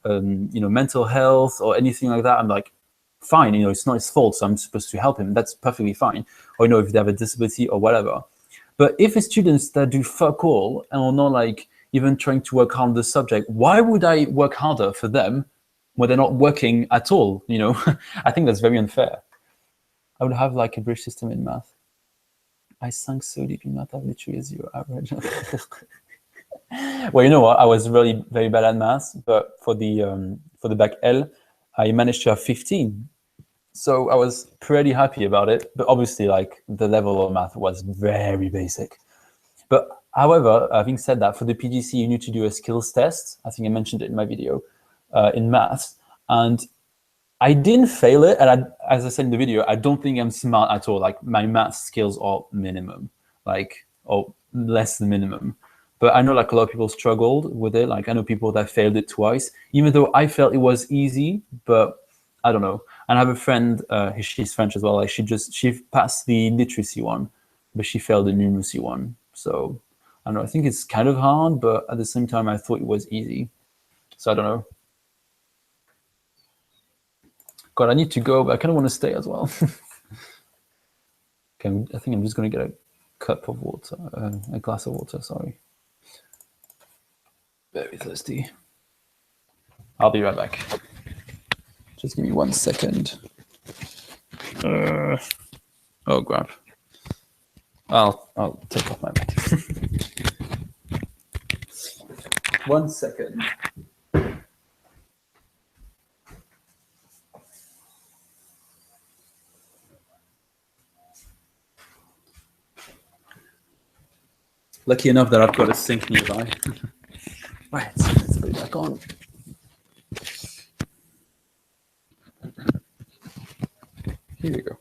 mental health or anything like that, I'm like, fine. It's not his fault, so I'm supposed to help him. That's perfectly fine. Or if they have a disability or whatever. But if it's students that do fuck all and are not like even trying to work on the subject, why would I work harder for them when they're not working at all? I think that's very unfair. I would have like a British system in math. I sunk so deep in math, I have literally a zero average. Well, you know what? I was really very bad at math, but for the bac L, I managed to have 15. So I was pretty happy about it. But obviously, like the level of math was very basic. But however, having said that, for the PGC, you need to do a skills test. I think I mentioned it in my video in maths. And I didn't fail it. And as I said in the video, I don't think I'm smart at all. Like my math skills are minimum, or less than minimum. But I know like a lot of people struggled with it. Like I know people that failed it twice, even though I felt it was easy, but I don't know. And I have a friend, she's French as well. Like she passed the literacy one, but she failed the numeracy one. So I don't know. I think it's kind of hard, but at the same time, I thought it was easy. So I don't know. God, I need to go, but I kind of want to stay as well. Okay, I think I'm just going to get a cup of water, a glass of water, sorry. Very thirsty. I'll be right back. Just give me 1 second. Oh, crap. I'll take off my mask. 1 second. Lucky enough that I've got a sink nearby. Right, let's put it back on. Here we go.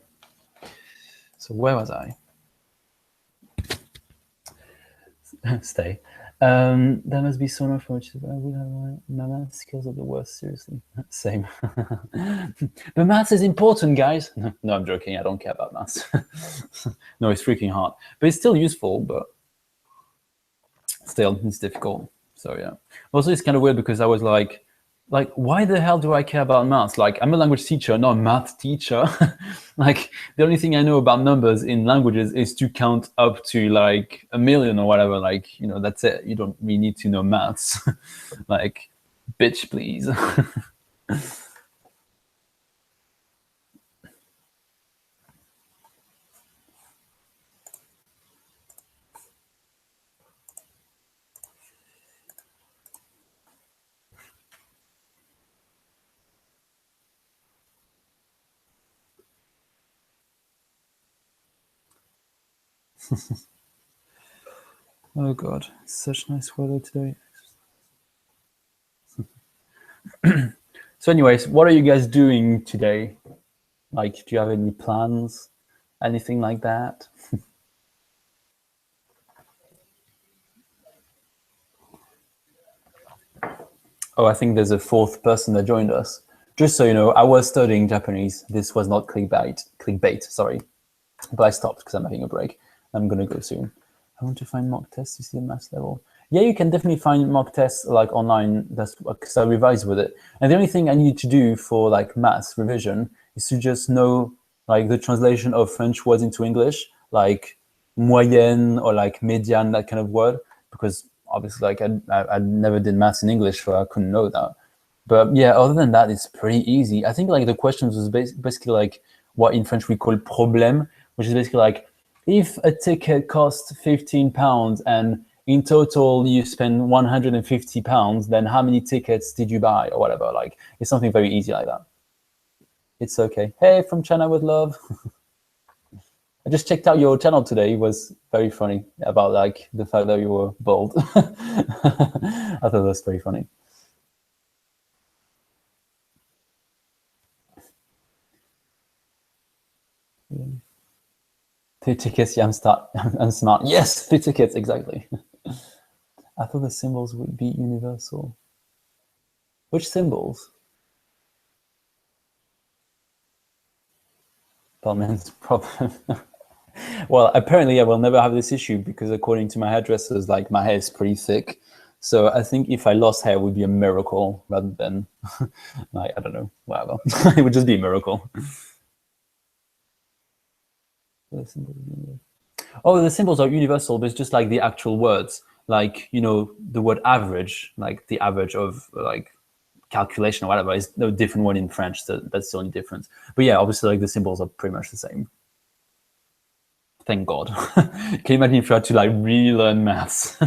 So where was I? Stay. There must be so much for which I would have my math skills are the worst, seriously. Same. But maths is important, guys. No, I'm joking. I don't care about maths. No, it's freaking hard. But it's still useful, but still, it's difficult. So yeah. Also, it's kind of weird because I was like, why the hell do I care about maths? Like, I'm a language teacher, not a math teacher. Like, the only thing I know about numbers in languages is to count up to like 1 million or whatever. Like, that's it. You don't really need to know maths. Like, bitch, please. Oh God, it's such nice weather today. So anyways, what are you guys doing today? Like, do you have any plans? Anything like that? Oh, I think there's a fourth person that joined us. Just so you know, I was studying Japanese. This was not clickbait, sorry. But I stopped because I'm having a break. I'm gonna go soon. I want to find mock tests to see the math level. Yeah, you can definitely find mock tests like online. That's because I revised with it. And the only thing I need to do for like maths revision is to just know like the translation of French words into English, like moyenne or like médiane, that kind of word. Because obviously, like I never did maths in English, so I couldn't know that. But yeah, other than that, it's pretty easy. I think like the questions was basically like what in French we call problème, which is basically like if a ticket costs £15 and in total you spend £150, then how many tickets did you buy or whatever? Like it's something very easy like that. It's okay. Hey, from China with love. I just checked out your channel today. It was very funny about like the fact that you were bald. I thought that was very funny. Three tickets, yeah, I'm smart. Yes, three tickets, exactly. I thought the symbols would be universal. Which symbols? Bellman's problem. Well, apparently I will never have this issue because according to my hairdressers, like my hair is pretty thick. So I think if I lost hair, it would be a miracle rather than, like, I don't know, whatever. It would just be a miracle. Oh, the symbols are universal, but it's just like the actual words. Like, you know, the word average, like the average of like calculation or whatever is no different one in French. So that's the only difference. But yeah, obviously like the symbols are pretty much the same. Thank God. Can you imagine if you had to like relearn maths?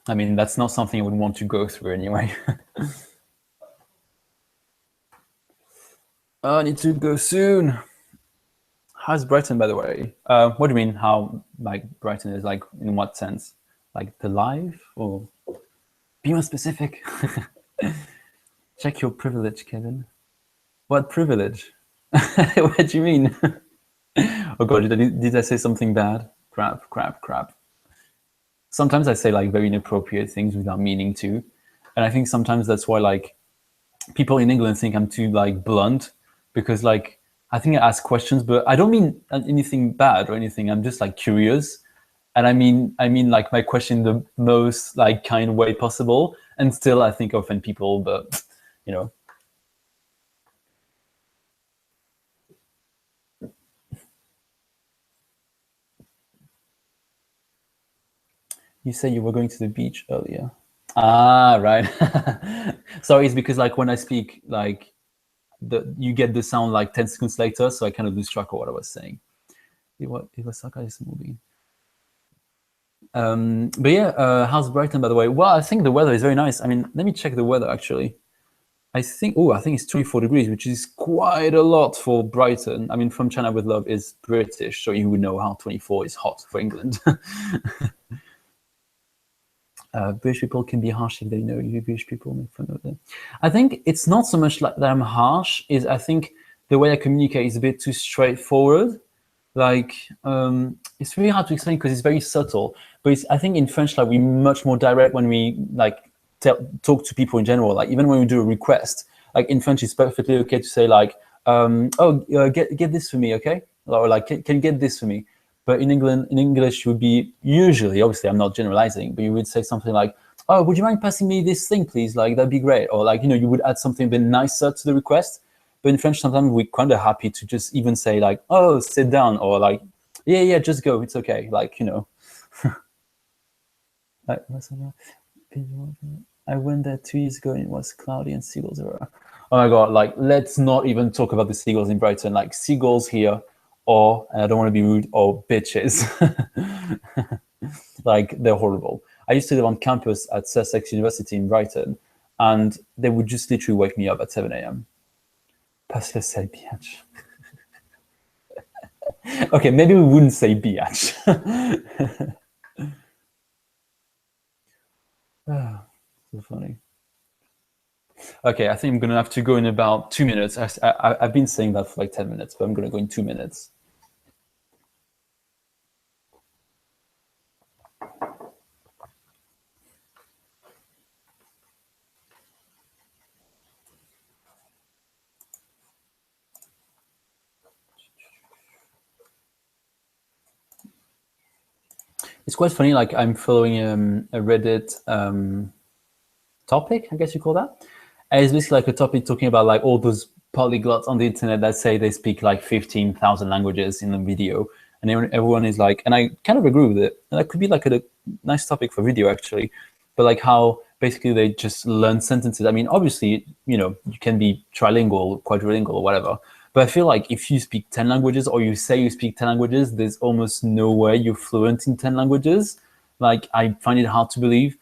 I mean, that's not something I would want to go through anyway. I need to go soon. How's Brighton, by the way? What do you mean? How like Brighton is like in what sense? Like the life or be more specific? Check your privilege, Kevin. What privilege? What do you mean? Oh God, did I say something bad? Crap, crap, crap. Sometimes I say like very inappropriate things without meaning to, and I think sometimes that's why like people in England think I'm too like blunt because like I think I ask questions, but I don't mean anything bad or anything. I'm just like curious, and I mean like my question the most like kind way possible, and still I think I offend people, but you know. You say you were going to the beach earlier. Ah, right. Sorry, it's because like when I speak, like you get the sound like 10 seconds later, so I kind of lose track of what I was saying. It was sarcasm movie. But yeah, how's Brighton, by the way? Well, I think the weather is very nice. I mean, let me check the weather actually. I think it's 24 degrees, which is quite a lot for Brighton. I mean, From China with Love is British, so you would know how 24 is hot for England. British people can be harsh if they know you. British people make fun of them. I think it's not so much like that I'm harsh. Is I think the way I communicate is a bit too straightforward. Like it's really hard to explain because it's very subtle. But I think in French, like we're much more direct when we like talk to people in general. Like even when we do a request, like in French, it's perfectly okay to say like, get this for me, okay? Or like, can you get this for me? But in English, you would be usually, obviously, I'm not generalizing, but you would say something like, "Oh, would you mind passing me this thing, please? Like that'd be great." Or like, you would add something a bit nicer to the request. But in French, sometimes we're kind of happy to just even say like, "Oh, sit down," or like, "Yeah, yeah, just go. It's okay." Like. Like, I went there 2 years ago and it was cloudy and seagulls everywhere. Oh my God, like let's not even talk about the seagulls in Brighton. Like seagulls here, or, and I don't want to be rude, or bitches. Like they're horrible. I used to live on campus at Sussex University in Brighton, and they would just literally wake me up at 7 a.m. Parce que c'est bien. Okay, maybe we wouldn't say biatch. So funny. Okay, I think I'm gonna have to go in about 2 minutes. I've been saying that for like 10 minutes, but I'm gonna go in 2 minutes. It's quite funny. Like I'm following a Reddit topic, I guess you call that. And it's basically like a topic talking about like all those polyglots on the internet that say they speak like 15,000 languages in a video, and everyone is like, and I kind of agree with it. And that could be like a nice topic for video actually, but like how basically they just learn sentences. I mean, obviously, you can be trilingual, quadrilingual, or whatever. But I feel like if you speak 10 languages or you say you speak 10 languages, there's almost no way you're fluent in 10 languages. Like, I find it hard to believe,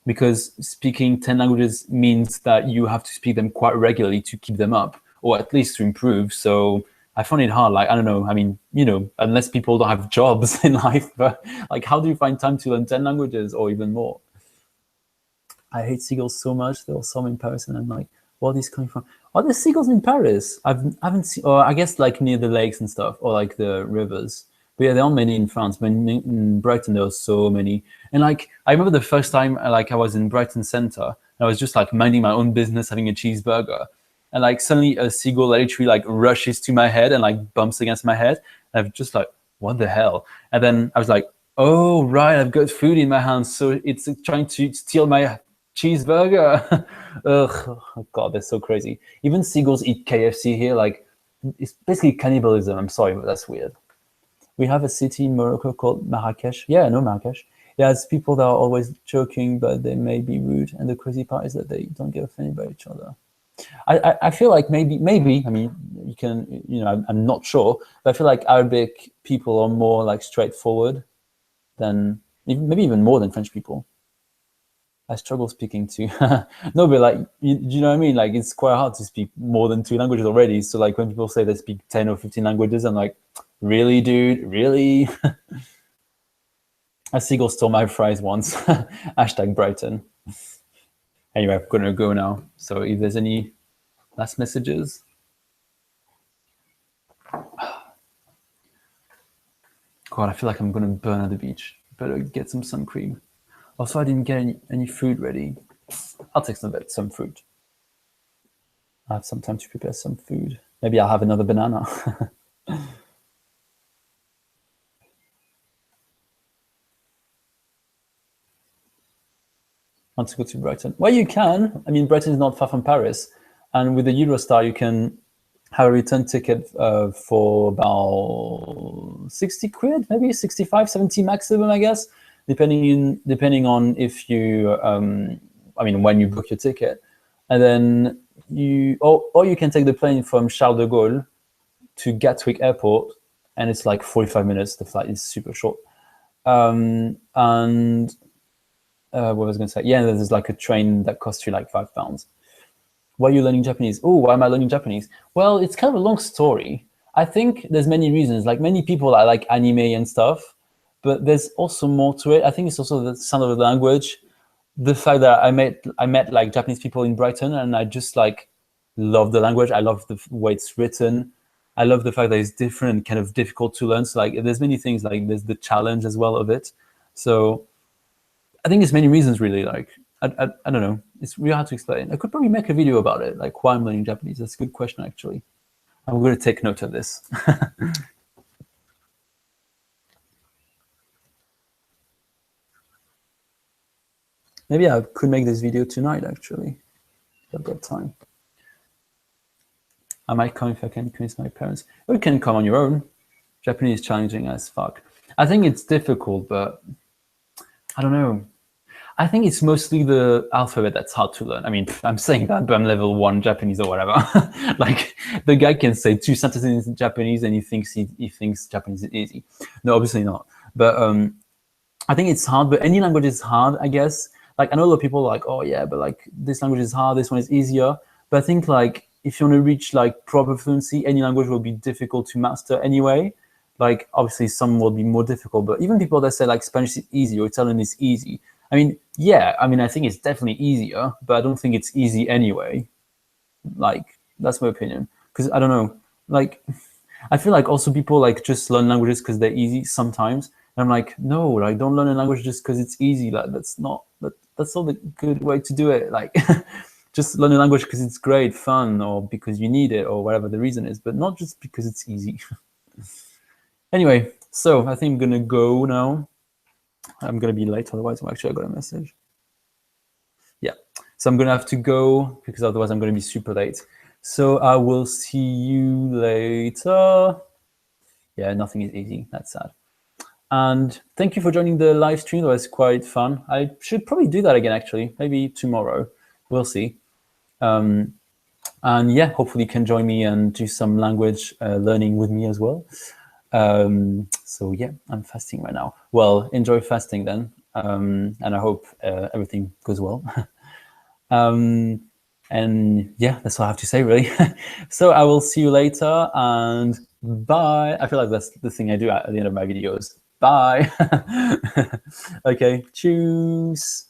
because speaking 10 languages means that you have to speak them quite regularly to keep them up, or at least to improve. So I found it hard. Like, I don't know. I mean, unless people don't have jobs in life, but like, how do you find time to learn 10 languages or even more? I hate seagulls so much. There were some in Paris, and I'm like, what is coming from? Are there seagulls in Paris? I haven't seen, or I guess like near the lakes and stuff, or like the rivers. But yeah, there aren't many in France. But in Brighton, there are so many. And like, I remember the first time, like, I was in Brighton Centre, and I was just like minding my own business, having a cheeseburger, and like suddenly a seagull literally like rushes to my head and like bumps against my head. And I'm just like, what the hell? And then I was like, oh right, I've got food in my hands, so it's trying to steal my cheeseburger. Ugh, oh God, that's so crazy. Even seagulls eat KFC here. Like, it's basically cannibalism. I'm sorry, but that's weird. We have a city in Morocco called Marrakesh. Yeah, I know Marrakesh. Yeah, it's people that are always joking, but they may be rude. And the crazy part is that they don't get offended by each other. I feel like maybe, I mean, you can, I'm not sure, but I feel like Arabic people are more like straightforward than, maybe even more than French people. I struggle speaking to no, but like, you know what I mean? Like, it's quite hard to speak more than 2 languages already. So like, when people say they speak 10 or 15 languages, I'm like, really, dude? Really? A seagull stole my fries once. Hashtag Brighton. Anyway, I'm gonna go now. So if there's any last messages. God, I feel like I'm gonna burn at the beach. Better get some sun cream. Also, I didn't get any food ready. I'll take some food. I have some time to prepare some food. Maybe I'll have another banana. Want to go to Brighton? Well, you can. I mean, Brighton is not far from Paris, and with the Eurostar, you can have a return ticket for about 60 quid, maybe 65, 70 maximum, I guess, depending on if you, I mean, when you book your ticket, and then or you can take the plane from Charles de Gaulle to Gatwick Airport, and it's like 45 minutes. The flight is super short, and what was I going to say? Yeah, there's like a train that costs you like £5. Why are you learning Japanese? Oh, why am I learning Japanese? Well, it's kind of a long story. I think there's many reasons. Like, many people, I like anime and stuff, but there's also more to it. I think it's also the sound of the language. The fact that I met like Japanese people in Brighton, and I just like love the language. I love the way it's written. I love the fact that it's different and kind of difficult to learn. So like, there's many things, like there's the challenge as well of it. So I think there's many reasons, really. Like, I don't know. It's really hard to explain. I could probably make a video about it, like why I'm learning Japanese. That's a good question, actually. I'm going to take note of this. Maybe I could make this video tonight, actually. If I've got time. I might come if I can convince my parents. Or you can come on your own. Japanese is challenging as fuck. I think it's difficult, but I don't know. I think it's mostly the alphabet that's hard to learn. I mean, I'm saying that, but I'm level 1 Japanese or whatever. Like, the guy can say 2 sentences in Japanese and he thinks Japanese is easy. No, obviously not. But I think it's hard, but any language is hard, I guess. Like, I know a lot of people are like, oh yeah, but like, this language is hard, this one is easier. But I think, like, if you want to reach like proper fluency, any language will be difficult to master anyway. Like, obviously some will be more difficult, but even people that say like Spanish is easy or Italian is easy, I mean, yeah, I mean, I think it's definitely easier, but I don't think it's easy anyway. Like, that's my opinion. Because I don't know, like, I feel like also people like just learn languages because they're easy sometimes. And I'm like, no, like, don't learn a language just because it's easy. Like, that's not the good way to do it. Like, just learn a language because it's great, fun, or because you need it, or whatever the reason is, but not just because it's easy. Anyway, so I think I'm gonna go now. I'm gonna be late, otherwise. Actually, I got a message. Yeah, so I'm gonna have to go because otherwise I'm gonna be super late. So I will see you later. Yeah, nothing is easy. That's sad. And thank you for joining the live stream. That was quite fun. I should probably do that again, actually. Maybe tomorrow. We'll see. And yeah, hopefully you can join me and do some language learning with me as well. So yeah, I'm fasting right now. Well, enjoy fasting then. And I hope everything goes well. And yeah, that's all I have to say, really. So I will see you later, and bye. I feel like that's the thing I do at the end of my videos. Bye. Okay, choose.